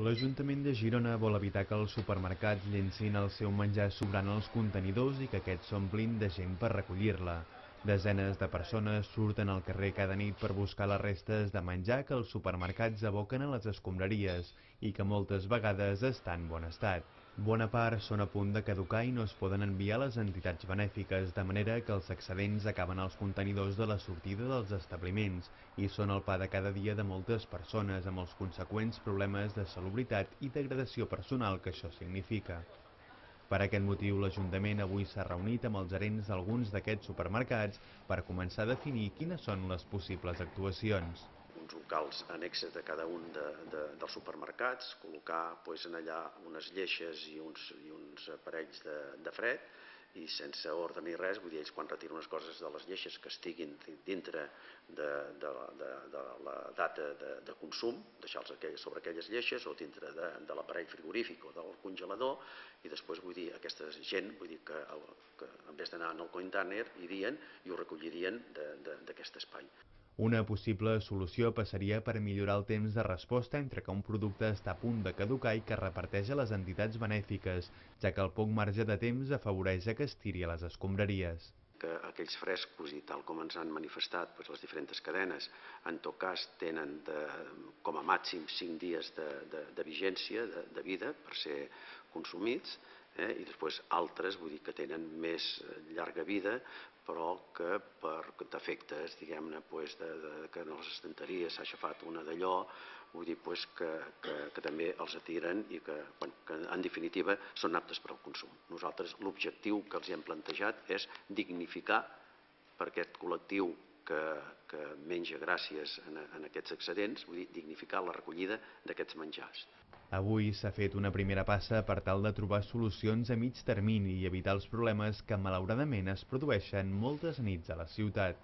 L'Ajuntament de Girona vol evitar que els supermercats llencin el seu menjar sobrant als contenidors i que aquests s'omplin de gent per recollir-la. Desenes de persones surten al carrer cada nit per buscar les restes de menjar que els supermercats aboquen a les escombraries i que moltes vegades estan en bon estat. Bona part són a punt de caducar i no es poden enviar a les entitats benèfiques, de manera que els excedents acaben als contenidors de la sortida dels establiments i són el pa de cada dia de moltes persones, amb els conseqüents problemes de salubritat i degradació personal que això significa. Per aquest motiu, l'Ajuntament avui s'ha reunit amb els gerents d'alguns d'aquests supermercats per començar a definir quines són les possibles actuacions. Uns locals annexes de cada un dels supermercats, col·locar en allà unes lleixes i uns aparells de fred, i sense ordre ni res, vull dir, ells quan retiren unes coses de les lleixes que estiguin dintre de la data de consum, deixar-los sobre aquelles lleixes o dintre de l'aparell frigorífic o del congelador, i després, vull dir, aquesta gent, vull dir que en vez d'anar al container, irien i ho recollirien d'aquest espai. Una possible solució passaria per millorar el temps de resposta entre que un producte està a punt de caducar i que es reparteix a les entitats benèfiques, ja que el poc marge de temps afavoreix que es tiri a les escombraries. Que aquells frescos, i tal com ens han manifestat les diferents cadenes, en tot cas tenen com a màxim 5 dies de vigència, de vida, per ser consumits, i després altres, vull dir, que tenen més llarga vida, però que per defectes, diguem-ne, que en les estanteries s'ha aixafat una d'allò, vull dir que també els atiren i que en definitiva són aptes per al consum. Nosaltres l'objectiu que els hem plantejat és dignificar per aquest col·lectiu que menja gràcies a aquests excedents, vull dir, dignificar la recollida d'aquests menjars. Avui s'ha fet una primera passa per tal de trobar solucions a mig termini i evitar els problemes que malauradament es produeixen moltes nits a la ciutat.